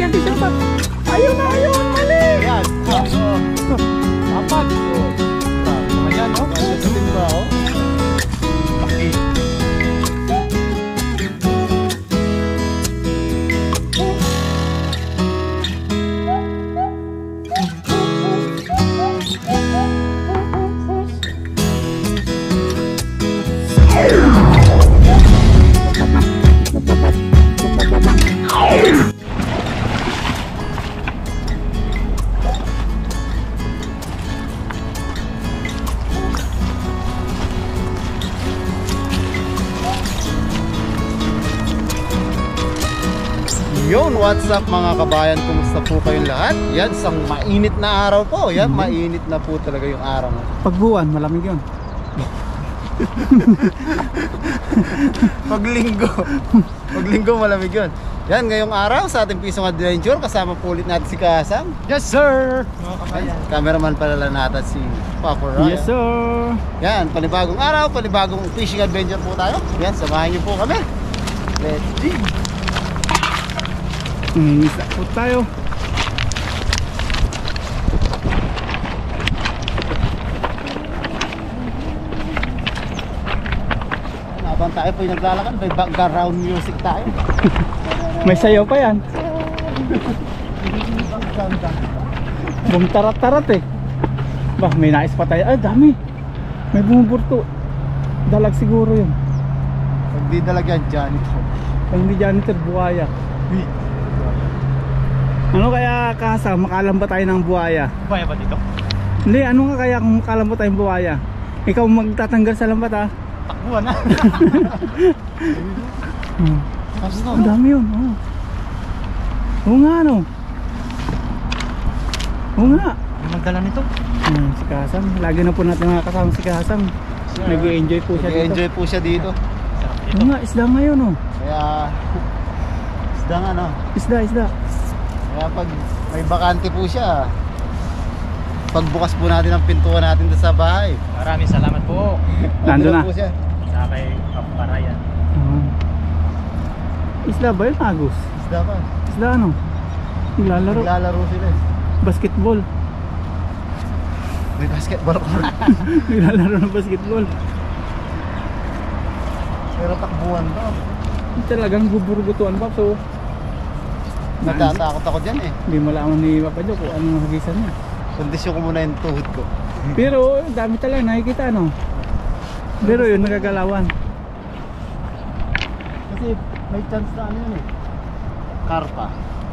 yan, di dapat. Ayun na, ayun, mali. Ayan. Dapat. Naman yan, no? Kasi sa timba, oh. Laki. Yun, what's up mga kabayan? Kumusta po kayong lahat? Yan, isang mainit na araw po. Yan, mainit na po talaga yung araw. Pagbuwan, malamig yun. Paglinggo malamig yun. Yan, ngayong araw sa ating Pisong Adventure, kasama po ulit natin si Kasang. Yes, sir! Mga kabayan. Cameraman pala natin si Papa Ryan. Yes, sir! Yan, panibagong araw, panibagong fishing adventure po tayo. Yan, samahan niyo po kami. Let's dig! Isa po tayo. Habang tayo po yung naglalakad, may background music tayo. May sayaw pa yan. Bumtarat-tarat eh. Bah, may nais pa tayo. Ay, dami. May bumuburto. Dalag siguro yun. Pag di dalag yan, janitor. Ay, hindi janitor, buhaya. Ano kaya Kasa, makalam ba tayo ng buhaya? Buhaya ba dito? Hindi, ano nga kaya kung makalam ba tayong buhaya? Ikaw magtatanggal sa lambat ha? Takbuhan na. Ang dami yun. Oh. Oo nga no. Oo nga. Magdala nito. Si Kasang, lagi na po natin nakakasama si Kasang. Nag-i-enjoy po siya dito. Nag-enjoy po siya dito. Sarap dito. Oo nga, isda ngayon oh. Kaya, isda nga no. Isda. Kaya pag may bakante po siya, pagbukas po natin ang pintuan natin doon sa bahay. Maraming salamat po. Nandun na. Po siya. Sa kay Kaparayan. Isda ba yun, Agus? Isda pa. Isda ano? Naglalaro. Naglalaro sila. Basketball. May basketball court. Naglalaro ng basketball. Pero takbuhan to. Talagang buburgutuan pa. So, natatakot ako dyan eh. hindi malaman ni Papa Jo kung anong hagisan niya. Kondisyon ko muna yung tuhod ko. Pero dami talaga nakikita no. Pero yun nagagalawan. Kasi may chance na ano yun eh. Karpa.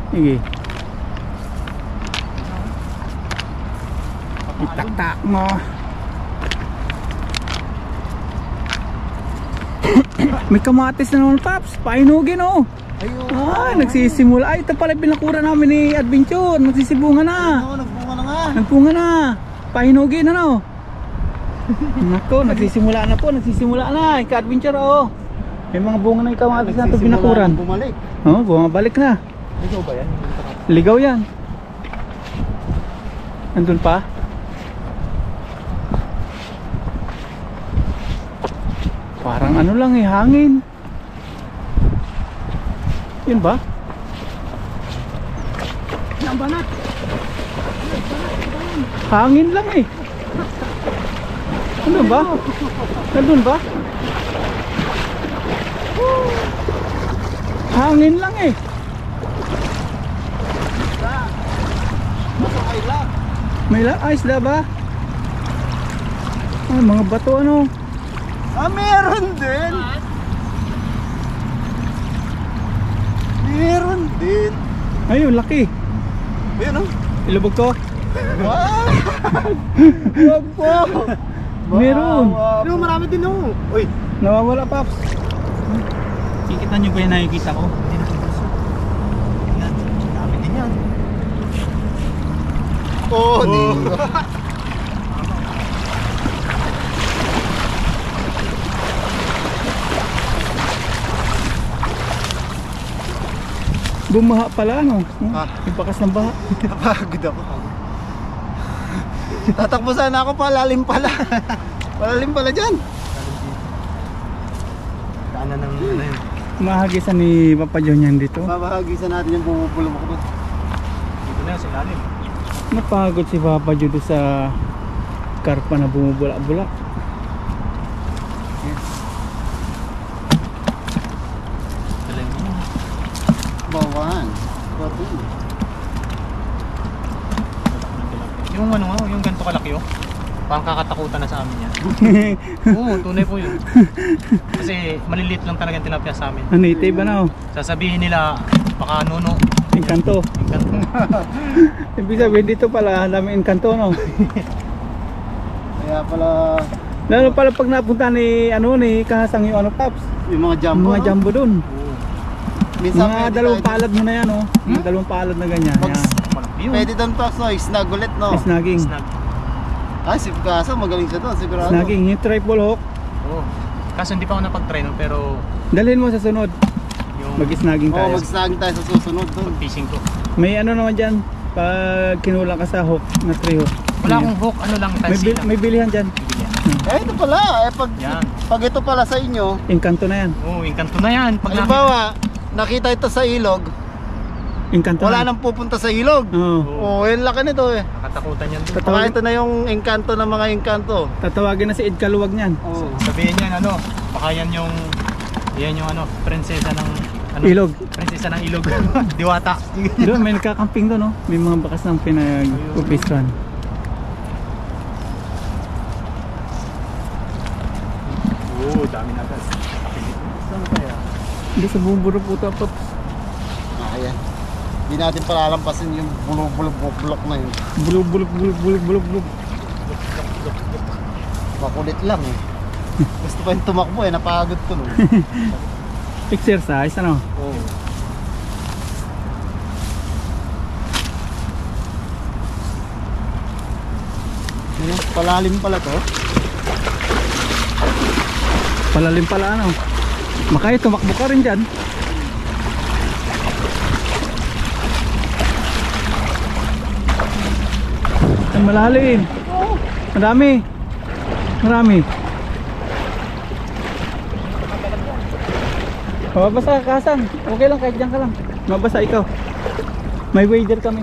Sige. Itaktak mo. May kamatis na naman Paps. Painugin oh. Ayun. Nagsisimula. Ay, ito pala binakura namin ni Adventure. Nagsisibunga na. Ayun, nagbunga na nga. Nagpunga na. Pahinugin na no. Nako, nagsisimula na po. Nagsisimula na. Ika-adventure oh. May mga bunga ng kamatis na ito binakuran. Bumalik. Oh, bumabalik na. Ikaw ba yan? Ligaw yan. Nandun pa? Parang ano lang eh, hangin. Yun ba? Nambanat. Hangin lang eh. Ano ba? Nandun ba? Hangin lang eh. May isda ba? Ay, mga bato ano? Meron din. Meron din. Ayun, laki. Ayun oh. Ilubog ko. Wow. Wag po. Meron. Pero marami din oh. Uy. Nawawala Paps. Kikita nyo ba yung nakikita ko? Yan. Dami din yan. Oh, di. Bumaha pala ano? Ah. Yung bakas ng baha. Napagod ako. Tatakbo sana ako, palalim pala. Palalim pala dyan. Kanan ng ano yun. Mahagisan ni Papa John yan dito. Babahagisan natin yung bumubulong ko. Dito na sa ilalim. Napagod si Papa John doon sa karpa na bumubulak-bulak. Galing mo. Bawan. Bato. Yung ano nga, yung ganito kalaki oh. Parang kakatakutan na sa amin yan. Oo, tunay po yun. Kasi maliliit lang talaga yung tilapia sa amin. Native ano? Sasabihin nila, baka nuno. Engkanto. Engkanto. Ibig sabihin dito pala, ang dami engkanto no? Kaya pala Lalo pala pag napunta ni Kahasang yung ano Paps. yung mga jumbo. Mga jumbo dun. Oo. Minsan Mga pwede dalawang tayo- palad mo na yan oh. Mga dalawang palad na ganyan. Pag- Yan. Malaki yun. Pwede doon pa so, snag ulit no. Snagging. Snag. Ay, si Picasso magaling siya doon sigurado. Snagging. Yung triple hook. Oo. Kaso hindi pa ako napag-try nun, pero Dalhin mo sa sunod. yung Mag-snagging Oo, tayo. mag-snag tayo sa susunod doon. pag-fishing ko. May ano naman dyan. Pag kinulang ka sa hook na 3 hook. Wala akong hook, ano lang, May, tansi lang. may bilihan dyan. Eh, ito pala. Yan. Pag ito pala sa inyo, Engkanto na yan. Oo, engkanto na yan. Pag halimbawa, nakita ito sa ilog, Engkanto wala na. nang pupunta sa ilog. Oo. Oo, yun laki nito eh. nakatakutan yan doon. Baka ito na yung engkanto ng mga engkanto. Tatawagin na si Ed Kaluwag niyan. Oo. Sabihin yan, ano, baka yan yung ano, prinsesa ng ano, Ilog. Prinsesa ng ilog. Diwata. Doon may nagkakamping doon no. May mga bakas ng pinag-upistuan. Oo, dami na gas. Saan kaya? Hindi sa buburo po tapos. Ayan. Hindi natin palalampasin yung bulok na yun. Bulog. Makulit lang eh. Gusto pa yung tumakbo eh, napagod to nun. Exercise ano. Oo. Ayan, palalim pala to. Palalim pala ano. Makaya tumakbo ka rin dyan. Ang malalim. Marami. Mababasa ka Kasang. Okay lang kahit dyan ka lang. Mabasa ikaw. May wader kami.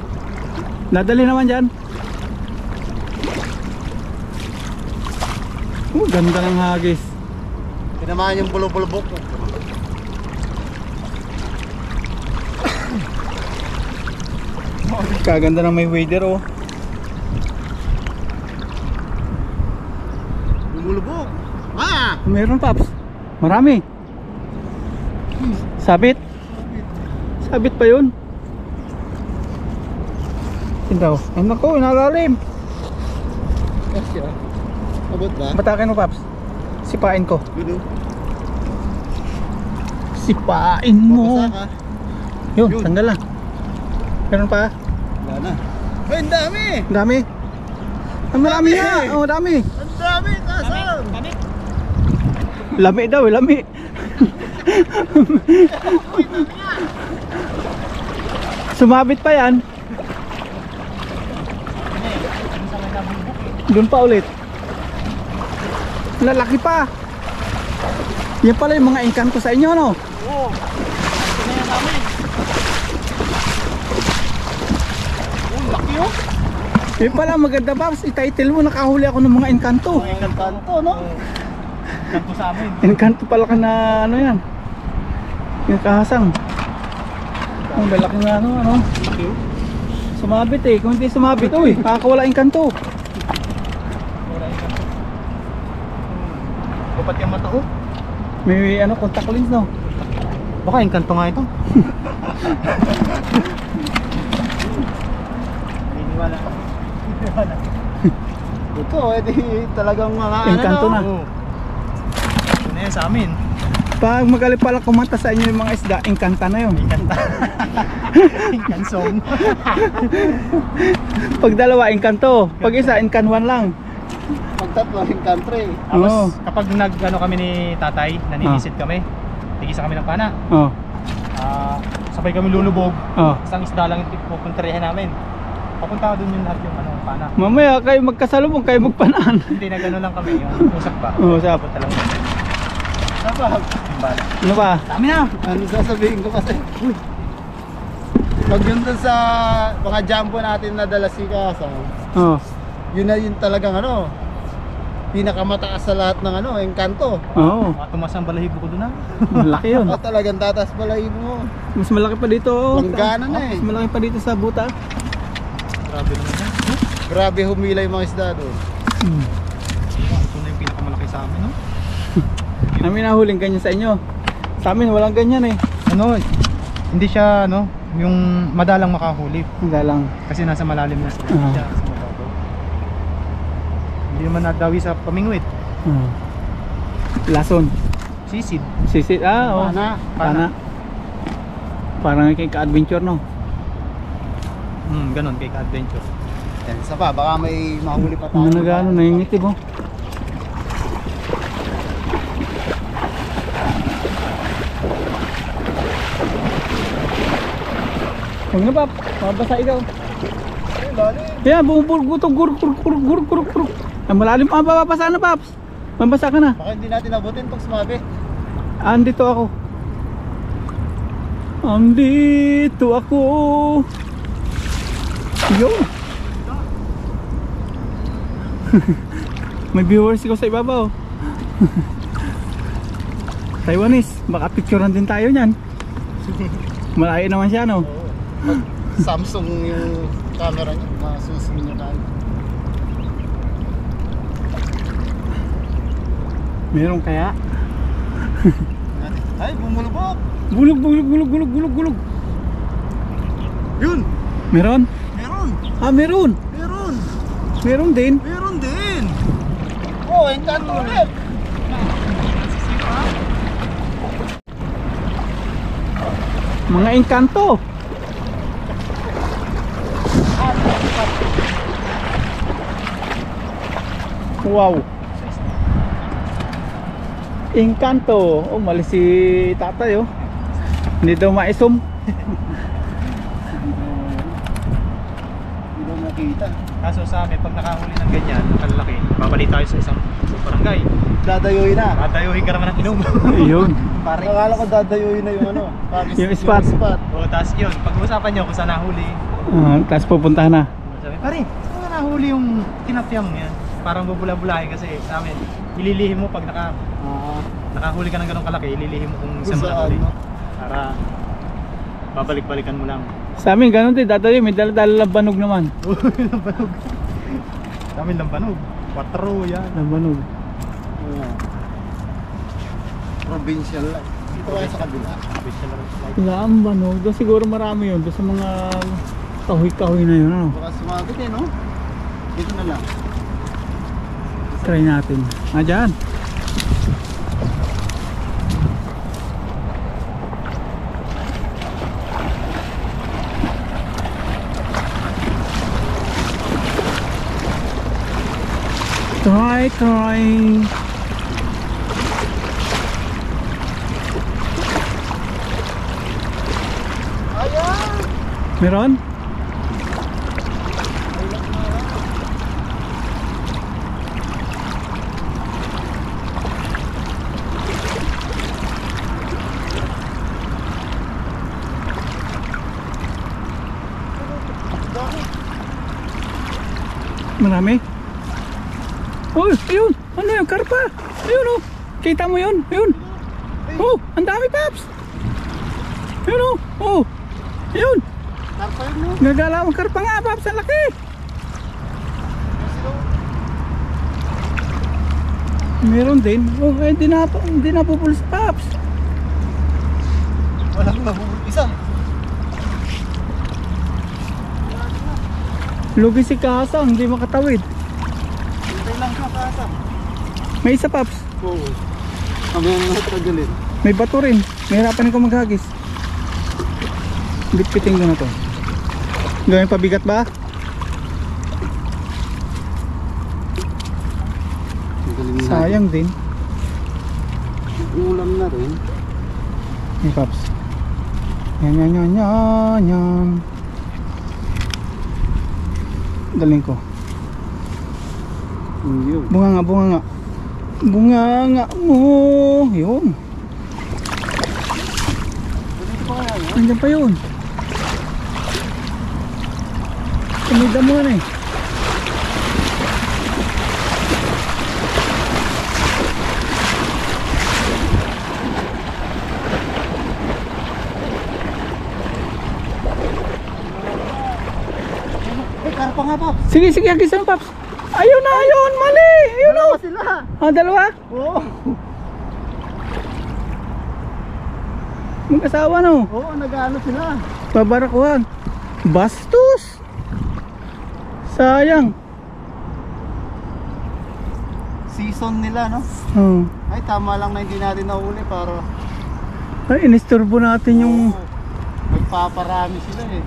Nadali naman dyan. Ganda ng hagis. Tinamaan yung bulubulubok. Kaganda ng may wader oh. Bulubulubok. Ah! Meron Paps. Marami. Sabit. Sabit pa yun. Tindaw. Ay nako, nalalim. Kasi ah. Abot ba? Batakin mo Paps. Sipain ko. Yun oh. Sipain mo. Mabasa ka. Yun, Yun. tanggal na. Meron pa? Wala na. Ay, ang dami! Ang dami. Ang marami Dami. nga. Oh, dami. Ang dami! Kasang! Lami daw, lami. Sumabit pa yan. Doon pa ulit. Lalaki pa. Yan pala yung mga engkanto sa inyo, no? Oo. Ito na yan namin. Oh, laki oh. Yan pala maganda pa. I-title mo, nakahuli ako ng mga engkanto. Ang kanto, no? Engkanto sa amin. Engkanto pala ka na ano yan. Yung Kahasang. Ang lalaki na ano. Laki oh. Sumabit eh. Kung hindi sumabit, uy, makakawala engkanto. Wala engkanto. Dapat yung mata oh. May ano, contact lens, no? Baka engkanto nga ito. Niniwala. Ito, edi talagang mga Engkanto na. Oo. Ito na yan sa amin. Pag magaling pala kumanta sa inyo yung mga isda, engkanta na yun. Engkanta. Engkansong. Pag dalawa, engkanto. Pag isa, engkanwan lang. Pagtatlo, yung country. Tapos Oo. kapag nag-ano kami ni tatay, naninisid kami, tigisa kami ng pana. Oh, Sabay kami lulubog. oh. Isang isda lang yung pupunterihan namin. Papunta doon yung lahat yung ano, pana. Mamaya kayo magkasalubong, kayo magpanaan. Hindi na gano'n lang kami, yung usap pa. Usap. Punta lang. Sabab. Ano ba? Dami na! Ano sasabihin ko kasi? Pag yun dun sa mga jumbo natin na dala si Kasa, Oh. yun na yun talagang ano, pinakamataas sa lahat ng ano, engkanto. Oo. Tumas ang balahibo ko doon na. Malaki yun. O talagang tatas balahibo mo. Mas malaki pa dito. Oh. Langgana na eh. Mas malaki pa dito sa buta. Grabe naman yan. Grabe humila yung mga isda doon. Ito na yung pinakamalaki sa amin, no? Namin nahuling ganyan sa inyo. Sa amin walang ganyan eh. Ano, hindi siya, ano, yung madalang makahuli. Hindi lang. Kasi nasa malalim na siya. Ah. Sa mababaw. Hindi naman nadawi sa pamingwit. Lason. Sisid. Sisit. Ah, oh. Pana. Pana. Parang kay ka-adventure no. Ganon kay ka-adventure. Yan, isa pa, baka may mahuli pa tayo. Ano nagano, nangingitib oh. Huwag na pap, mabasa ikaw. Ay, lalim. Yan, bumubulgutog, gurug. Ang malalim pa, mababasa na paps. Mabasa ka na. Baka hindi natin abutin itong sumabi. Andito ako. Andito ako. Yun. May viewers ko sa ibabaw. Taiwanese, baka picturean din tayo niyan. Malayo naman siya no. Pag Samsung yung camera niya, masusunod niya tayo. Meron kaya? Ay, bumulubog. Gulog. Yun, Meron? meron. Ah, meron. Meron. Meron din. Meron din. Oh, engkanto ulit. Mga engkanto. Wow. Engkanto. Oh, mali si tatay oh. Hindi daw maisum. Hindi daw makita. Kaso sa amin, pag nakahuli ng ganyan, nakalaki, babalik tayo sa isang barangay. Dadayuhin na. Tatayuhin ka naman ng inom. Ayun. Pare. Akala ko dadayuhin na yung ano. Yung spot. O, tapos yun, pag-uusapan nyo kung saan nahuli. Tapos pupuntahan na. Sabi, pare, saan nahuli yung tinapyang yan? Parang bubula-bulahe kasi sa amin, ililihim mo pag nakahuli ka ng ganong kalaki, ililihim mo kung saan mo nahuli. Para babalik-balikan mo lang. Sa amin ganun din, dadayo may dala-dala lang banog naman. Lambanog. Sa amin lambanog. 4 yan. Lambanog. Provincial life. Dito tayo sa kabila. Lambanog, doon siguro marami yun. Doon sa mga kahoy-kahoy na yun. Ano? Baka sumabit eh, no? Dito na lang. Try natin. Dyan. Try. Ayan! Meron? Marami? Oh, ayun! Ano yun? Karpa! Ayun oh! Kita mo yun? Ayun! Oh! Ang dami, Paps! Ayun oh! Oh! Ayun! Karpa yun, no? Nagalaw ang karpa nga, Paps! Ang laki! Meron din. Oh, eh, hindi na pupulis, Paps! Walang nahuli. Isa. Lugi si Kasang, hindi makatawid. Hintay lang siya kasa. May isa, Paps. Oo. Kami ang natagalin. May bato rin. Mahirapan ko maghagis. Bitpitin ko na to. Gawin pabigat ba? Sayang din. Ulam na rin. Hey, Paps. Yan. Daling ko. Yun. Bunga nga. Bunganga mo. Yun. Nandiyan pa yun. May damuhan eh. Karpa nga, Paps. Sige, sige, agis na, Paps. Ayun na, ayun, mali. Ayun na. Dalawa sila. Ah, dalawa? Oo. Mag-asawa, no? Oo, nag-ano sila. Babarakuhan. Bastos. Sayang. Season nila, no? Oh. Ay, tama lang na hindi natin nahuli para Ay, inisturbo natin yung... Oo, magpaparami sila eh.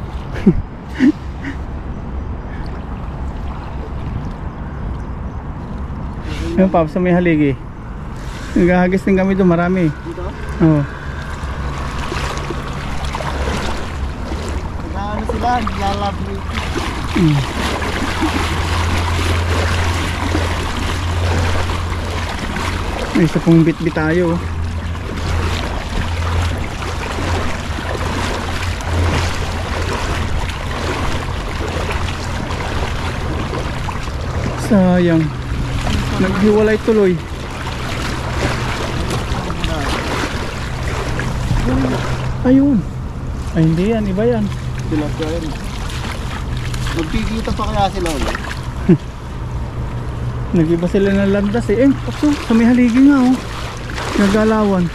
Yung Paps sa may haligi. Naghahagis din kami doon, marami. Dito? Oo. Nag-ano sila, naglalabrit. May isa pong bit-bit tayo. Sayang. Naghiwalay tuloy. Ayun. Ay hindi yan, iba yan. Sila yan. Magpigita pa kaya sila ulit? Nag-iba sila ng landas eh. Pakso, sa may haligi nga oh. Nagalawan.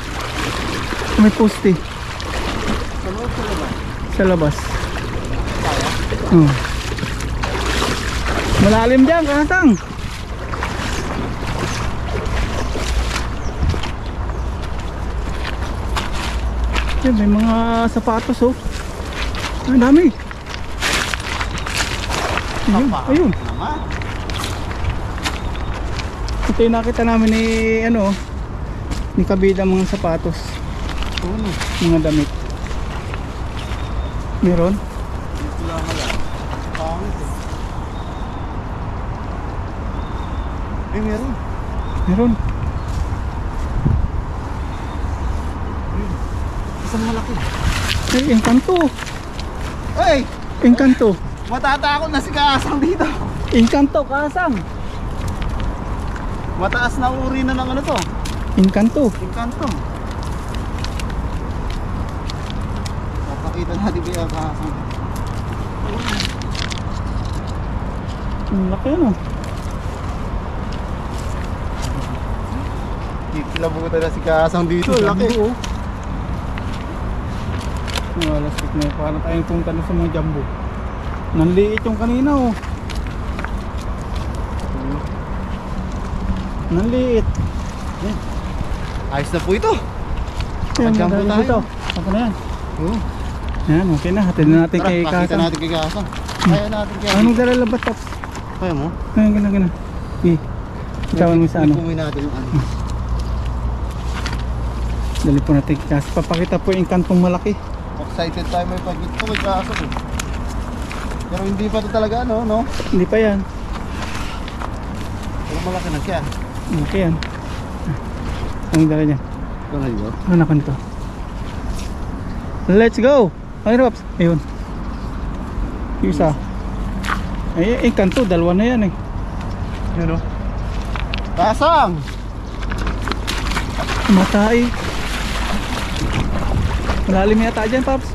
Sa may poste. Sa loob sa labas? Sa labas. Kaya? Oh. Malalim dyan, kasang. Yan, may mga sapatos oh. Ang dami. Ayun, ayun. Naman. Ito yung nakita namin ni ano, ni Kabida mga sapatos, Tuno. mga damit. Meron? Sila mala. Pangit eh. Eh, meron. Meron. Isang malaki. Eh, Encanto. Hey! Encanto. Matatakot na si Kaasang dito. Encanto, kasang. Mataas na uri na ng ano to. Encanto. Encanto. Papakita natin kaya Kaasang. Ang laki ano. Kikilabutan na si Kaasang dito. Laki. Jumbo, oh. Lastik na yun. Paano tayong punta na sa mga jumbo. Nanliit yung kanina oh. Nanliit. Ayos na po ito. Yan, Jumbo dahil tayo. dito. Ako na yan. Oo. Yan, okay na. Hatid na natin Tara, kay pakita Kasang. natin kay Kaasang. Kaya natin kaya. Anong dala labat, Pops? Kaya mo? Ayan, gana. Okay. Itawan mo sa ano. Ikumin natin yung ano. Dali po natin kay Kasang. Papakita po yung kantong malaki. Excited tayo may pag-ito kay Kaasang eh. Pero hindi pa ito talaga ano, no? Hindi pa yan. Pero malaki na siya. Okay yan. Anong dala niya? Ito na yun. Anak ko nito. Let's go! Okay, Pops. Ayun. Yung isa. Ay, kanto. Dalawa na yan eh. Yun o. Kaasang! Matay. Malalim yata dyan, Pops.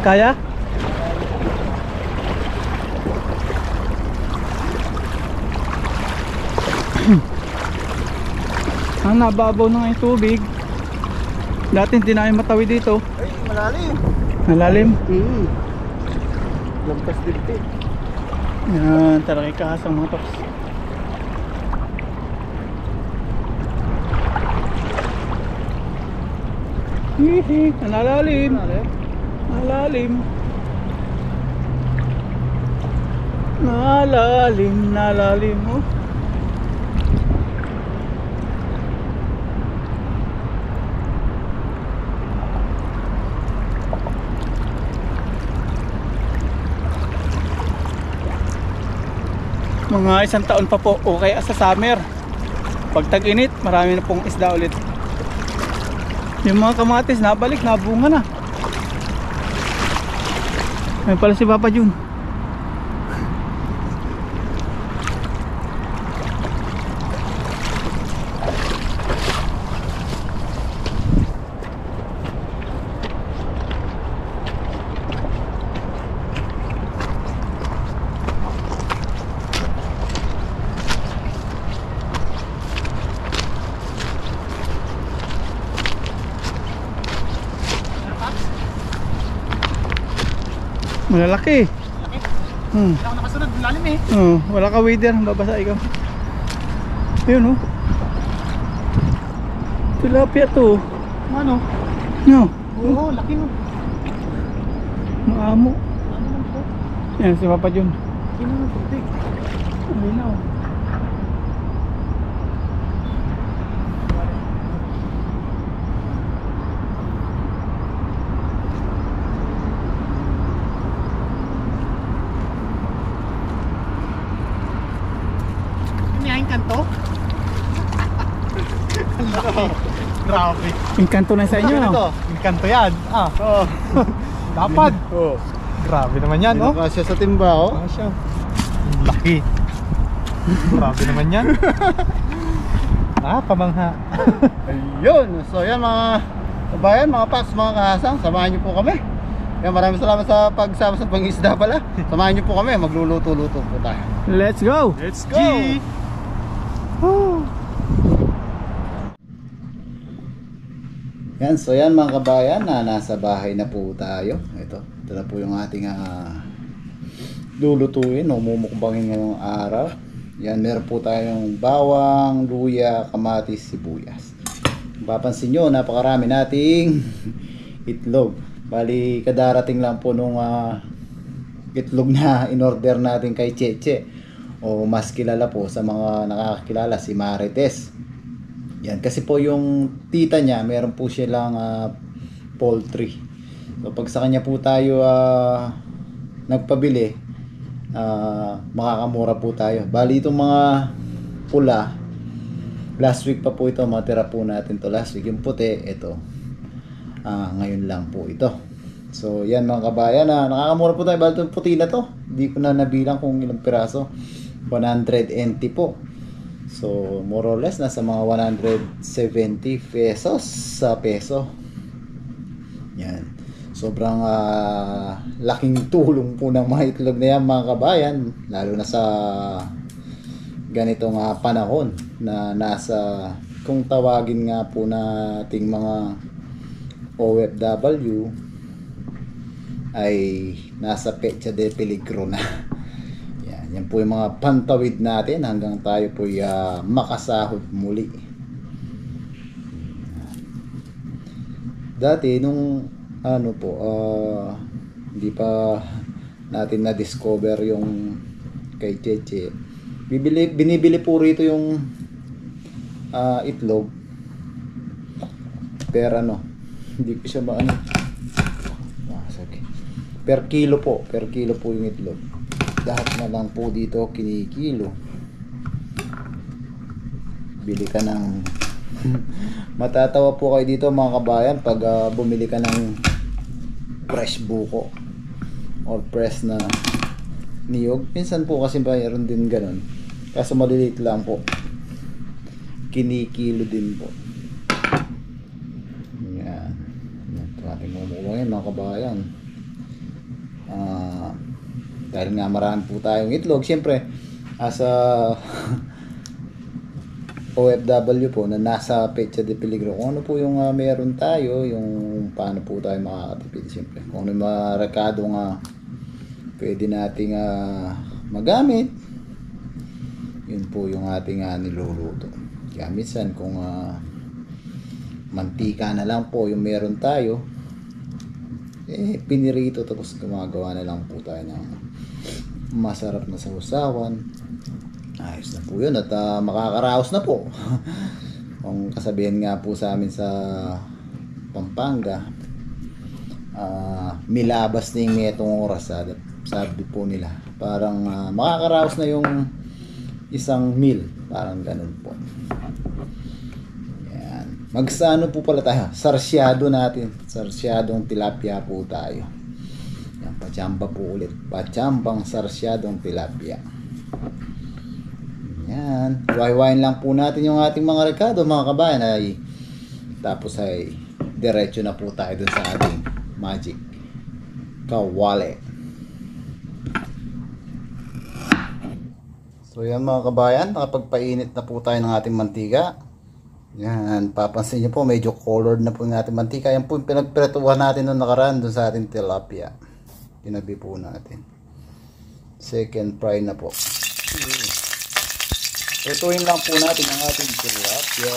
Kaya? Ang nababaw na nga yung tubig. Dati hindi namin matawid dito. Ay, malalim. Malalim. Lampas dito. Yan, tara kay Kasang mga Pops. Hihi, nalalim. Nalalim. Nalalim oh. Mga isang taon pa po o kaya sa summer. Pag tag-init, marami na pong isda ulit. Yung mga kamatis nabalik, nabunga na. Ayun pala si Papa Jun. Malalaki. Laki. Hmm. Wala ako nakasunod, lalim eh. Oh, wala ka wader, babasa ikaw. Ayun oh. Tilapia to. Ano? No, Oo, laki no. maamo. Ano lang po? Yan si Papa Jun. Sino ng tubig? Ang linaw. May kanto? Ang laki. Grabe. Engkanto na sa inyo. Ano to? Yung kanto yan. Ah, Oo. dapat. Oh. Grabe naman yan, oh. Kasya sa timba, oh. Ano siya? Ang laki. Grabe naman yan. Ah, pamangha. Ayun. So yan mga kabayan, mga paps, mga kahasang, samahan niyo po kami. Yan, maraming salamat sa pagsama sa pangisda pala. Samahan niyo po kami, magluluto-luto po tayo. Let's go. Let's go! Yan, so yan mga kabayan, na nasa bahay na po tayo. Ito na po yung ating lulutuin o mumukbangin ngayong araw. Yan, meron po tayong bawang, luya, kamatis, sibuyas. Papansin nyo, napakarami nating itlog. Bali, kadarating lang po nung itlog na in-order natin kay Cheche. O mas kilala po sa mga nakakakilala, si Marites. Yan, kasi po yung tita niya, meron po silang poultry. So pag sa kanya po tayo nagpabili, makakamura po tayo. Bali itong mga pula, last week pa po ito, matira po natin to last week. Yung puti, ito, ngayon lang po ito. So yan mga kabayan, nakakamura po tayo. Bali itong puti na to, hindi ko na nabilang kung ilang piraso. 190 po. So more or less nasa mga 170 pesos sa peso. Yan. Sobrang laking tulong po ng mga itlog na yan mga kabayan, lalo na sa ganitong panahon na nasa, kung tawagin nga po nating mga OFW ay nasa petsa de peligro na. Yan po yung mga pantawid natin hanggang tayo po makasahod muli. Dati nung hindi pa natin na-discover yung kay Cheche, binibili po rito yung itlog per hindi ko siya per kilo po yung itlog. Lahat na lang po dito kinikilo. Bili ka ng matatawa po kayo dito mga kabayan pag bumili ka ng fresh buko or fresh na niyog. Minsan po kasi mayroon din ganun, kaso maliliit lang po, kinikilo din po. Yan, ito ating mumulongin mga kabayan. Dahil nga marami po tayong itlog, syempre as a OFW po na nasa petsa de peligro, kung ano po yung meron tayo, yung paano po tayo makakatipid, syempre kung ano yung mga rekado nga pwede nating magamit, yun po yung ating niluluto. Kaya minsan kung mantika na lang po yung meron tayo, pinirito, tapos gumagawa na lang po tayo ng masarap na sausawan. Ayos na po yun at makakaraos na po. Kung kasabihan nga po sa amin sa Pampanga, milabas na yung metong oras, sabi po nila. Parang makakaraos na yung isang meal. Parang ganun po. Yan. Magsano po pala tayo? Sarsyado natin. Sarsyadong tilapia po tayo. Yan, pachamba po ulit. Pachambang sarsyadong tilapia. Yan. Wahiwain lang po natin yung ating mga rekado, mga kabayan. Tapos ay diretso na po tayo dun sa ating magic kawali. So yan mga kabayan, nakapagpainit na po tayo ng ating mantika. Yan, papansin nyo po medyo colored na po yung ating mantika. Yan po yung pinagpretuhan natin nung nakaraan dun sa ating tilapia. Tinabi po natin. Second fry na po. Prituhin lang po natin ang ating tilapia.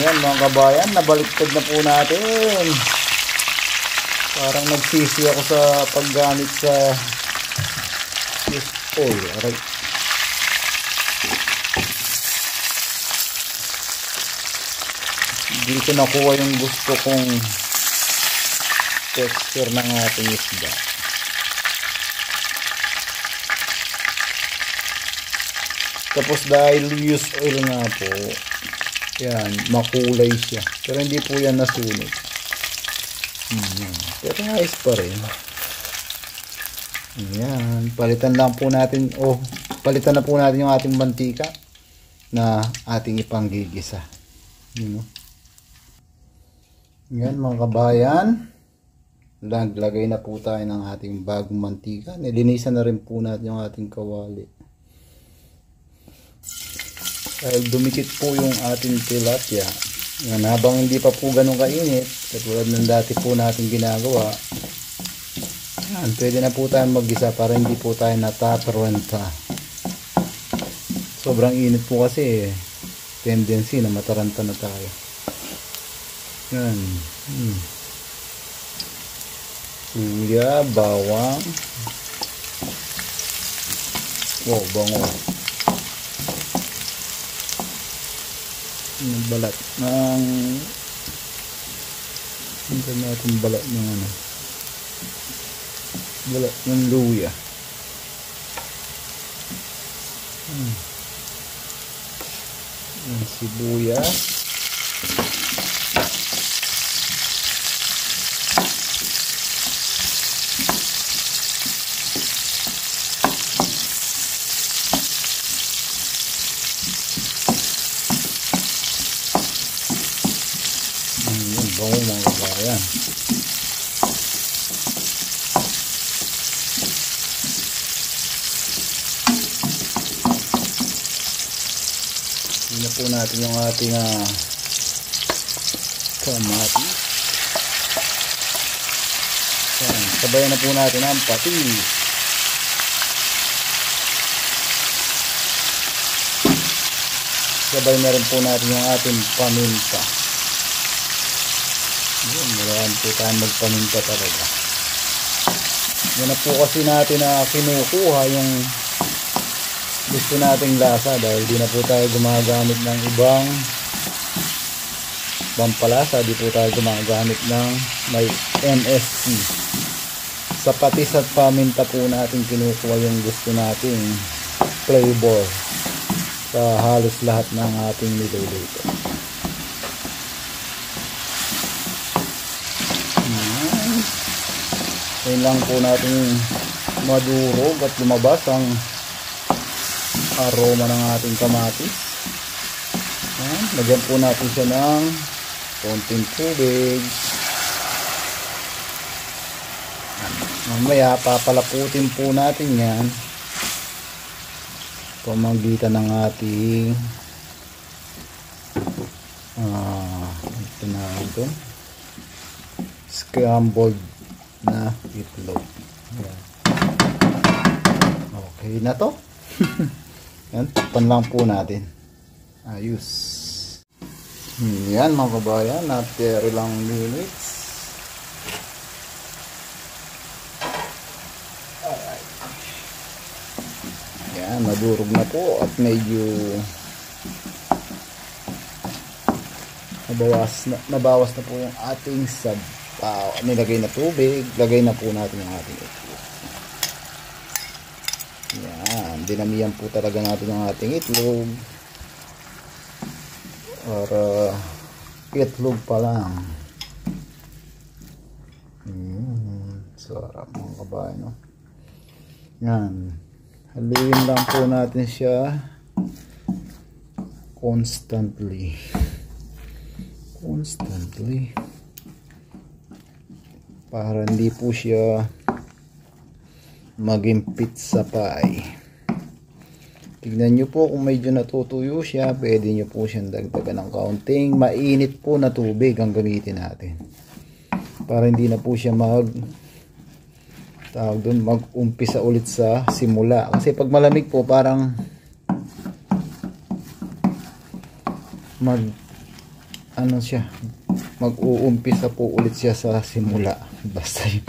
Yan mga kabayan, nabaliktad na po natin. Parang nagsisi ako sa paggamit sa fish oil. Aray. Dito nakuha yung gusto kong texture ng ating isda. Tapos dahil use oil nga po, yan, makulay siya. Pero hindi po yan nasunog. Pero ayos pa rin. Yan, palitan lang po natin, palitan na po natin yung ating mantika na ating ipanggigisa. Yan mga kabayan, naglagay na po tayo ng ating bagong mantika. Nilinisan na rin po natin yung ating kawali. Dahil dumikit po yung ating tilapia. Yan, habang hindi pa po ganun kainit, katulad ng dati po natin ginagawa, yan, pwede na po tayo mag-gisa para hindi po tayo natataranta. Sobrang init po kasi, tendency na mataranta na tayo. Yan. Luya, bawang. Wow, bango. Balat ng hindi natin balat ng balat ng luya. Ang sibuyas, bango mga kabayan. Tingnan po natin yung ating kamatis. Sabayan na po natin ang patis. Sabay na rin po natin yung ating paminta. Yun, marami po tayo magpaminta talaga. Yan na po kasi natin na kinukuha yung gusto nating lasa dahil di na po tayo gumagamit ng ibang pampalasa, di po tayo gumagamit ng may MSG. Sa patis at paminta po natin kinukuha yung gusto nating flavor sa halos lahat ng ating niluluto. Ngayon lang po natin madurog at lumabas ang aroma ng ating kamatis. Lagyan po natin siya ng konting tubig. Mamaya papalaputin po natin yan pamagitan ng ating ito na ito scrambled na itlog. Yan. Okay na to. Yan, takpan lang po natin. Ayos. Yan mga kabayan, after ilang minutes. Alright. Yan, nadurog na po at medyo nabawas na po yung ating nilagay na tubig. Lagay na po natin yung ating itlog. Yan, dinamihan po talaga natin yung ating itlog. Para itlog pa lang. Sarap mga kabayan, no? Yan, haluin lang po natin siya constantly para hindi po siya maging pizza pie. Tignan nyo po kung medyo natutuyo siya, pwede nyo po siyang dagdagan ng kaunting mainit po na tubig ang gamitin natin para hindi na po siya mag-umpisa ulit sa simula. Kasi pag malamig po parang mag-uumpisa po ulit siya sa simula. Basta yun.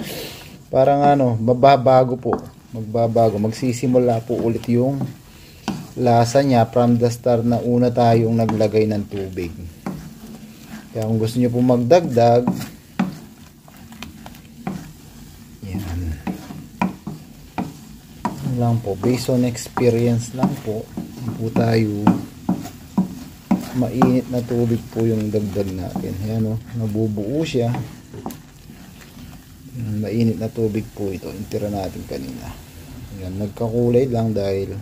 Parang magsisimula po ulit yung lasa niya from the start na una tayong naglagay ng tubig. Kaya kung gusto niyo po magdagdag, yan lang po, based on experience lang po tayo. Mainit na tubig po yung dagdag natin. Ayan, nabubuo siya. Mainit na tubig po ito. Intira natin kanina. Ayan, nagkakulay lang dahil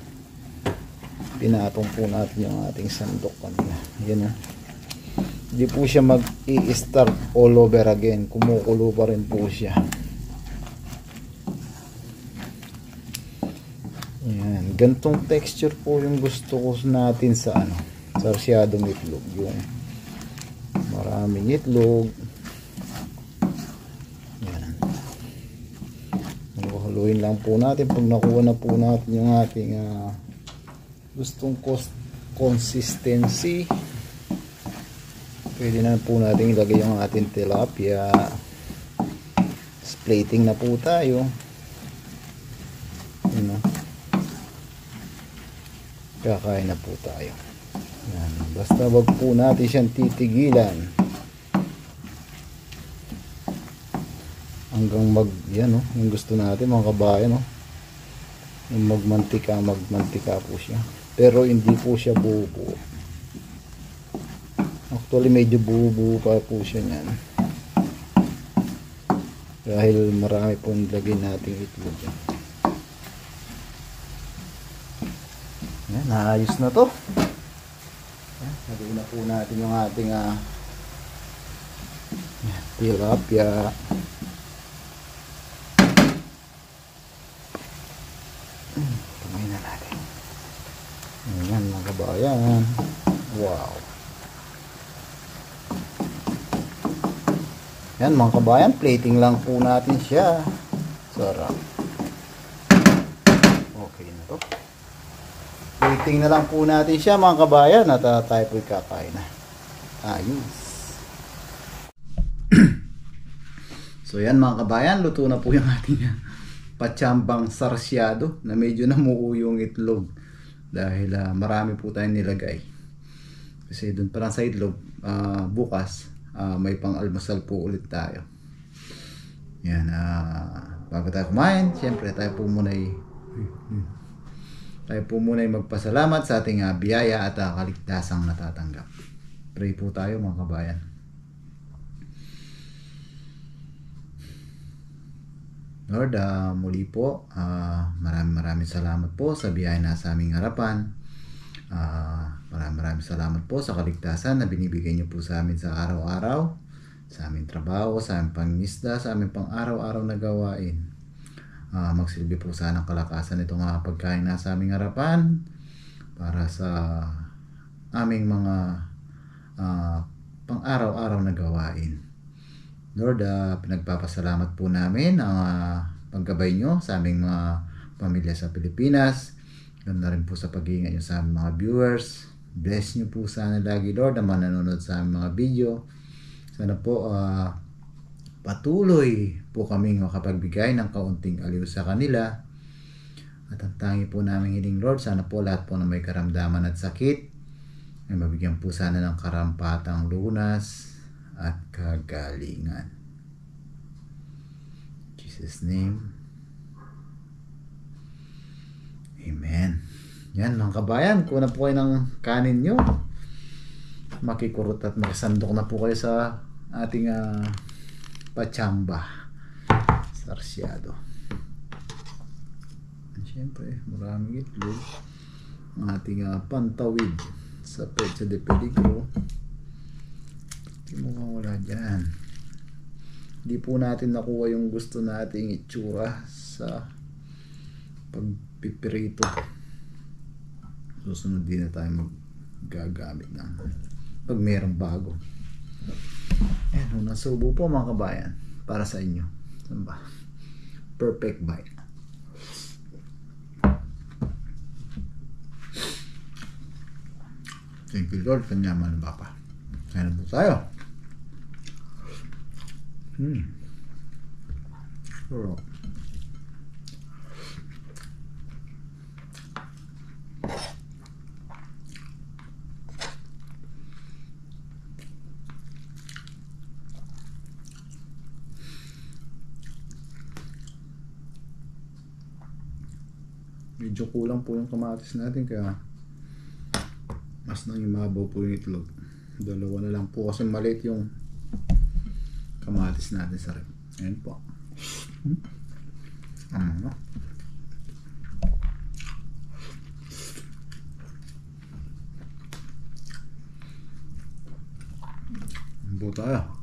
pinatong po natin yung ating sandok kanina. Ayan, hindi po siya mag-i-start all over again. Kumukulo pa rin po siya. Ayan, gantong texture po yung gusto ko natin sa sarsyadong itlog, yung maraming itlog. Yan, haluin lang po natin. Pag nakuha na po natin yung ating gustong consistency, pwede na po natin ilagay yung ating tilapia. Plating na po tayo. Kakain na po tayo. Yan. Basta wag po natin siyang titigilan hanggang yung gusto natin mga kabayan, yung magmantika po siya, pero hindi po siya buo-buo. Actually medyo buo-buo pa po siya niyan dahil marami po nilagay nating itlog. Yan, naayos na to. Lagay na po natin yung ating tilapia. Kamay na natin. Ayan mga kabayan. Wow. Yan mga kabayan, plating lang po natin siya. Sarap. Okay na to. Plating na lang po natin siya mga kabayan at tayo po'y kakain na. Ayos. So yan mga kabayan, luto na po yung ating patsambang sarsyado na medyo namuo yung itlog dahil marami po tayong nilagay. Kasi doon pa lang sa itlog, bukas may pang-almusal po ulit tayo. Yan, bago tayo kumain, siyempre tayo po muna'y magpasalamat sa ating biyaya at kaligtasang natatanggap. Pray po tayo mga kabayan. Lord, muli po, maraming salamat po sa biyaya na sa aming harapan. Maraming salamat po sa kaligtasan na binibigay niyo po sa amin sa araw-araw, sa aming trabaho, sa aming pangingisda, sa aming pang-araw-araw na gawain. Magsilbi po sana ng kalakasan itong pagkain na sa aming harapan para sa aming mga pang-araw-araw na gawain. Lord, pinagpapasalamat po namin ang paggabay nyo sa aming mga pamilya sa Pilipinas. Ganda rin po sa pag-iingat nyo sa aming mga viewers. Bless nyo po sana lagi, Lord, na manonood sa aming mga video. Sana po patuloy po kaming makapagbigay ng kaunting aliw sa kanila. At ang tangi po namin hiling, Lord, sana po lahat po na may karamdaman at sakit ay mabigyan po sana ng karampatang lunas at kagalingan. In Jesus' name. Amen. Yan mga kabayan, kuha na po kayo ng kanin nyo. Makikurot at makisandok na po kayo sa ating pachamba. Sarsyado. Siyempre, maraming itlog. Ang ating pantawid sa petsa de peligro. Hindi mo mawala dyan. Hindi po natin nakuha yung gusto nating itsura sa pagpipirito. Susunod din na tayo magagamit ng pag mayroong bago. Ayan, unang subo po mga kabayan para sa inyo. Saan ba? Perfect bite. Thank you Lord, kanyaman ba pa? Kaya na po tayo. Sure. Medyo kulang po yung kamatis natin kaya mas nang imabaw po yung itlog. Dalawa na lang po kasi maliit yung kamatis natin sa rep. Ayan po. Po tayo.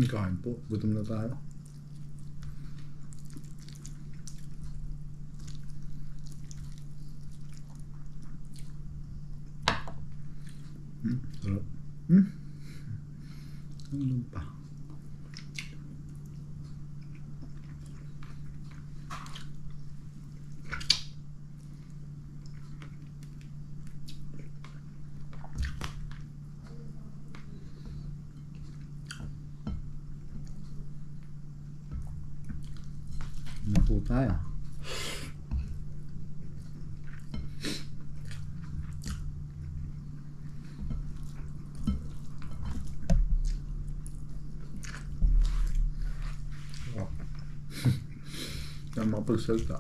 Kain po, gutom na tayo. Sarap. Ano pa? Ano po tayo? Saan mapagsalta?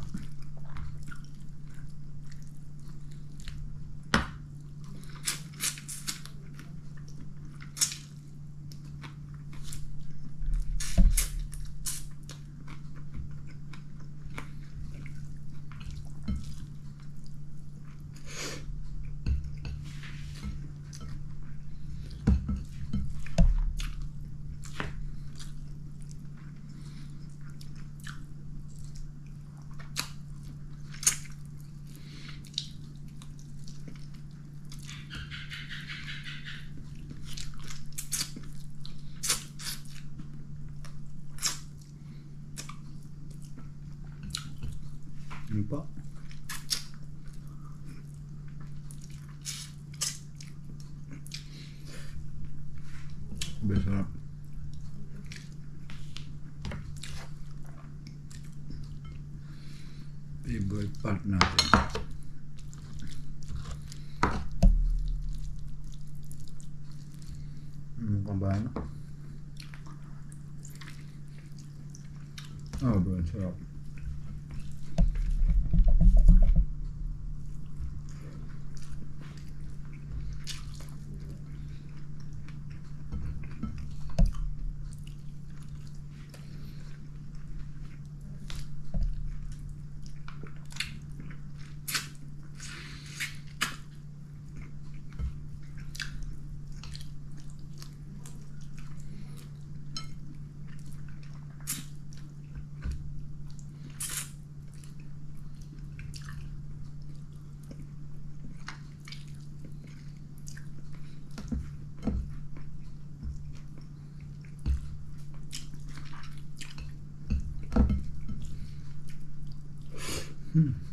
Ano pa? Besarap. Favorite part natin. Ano ka ba? Oh, bro, sarap. Hmm.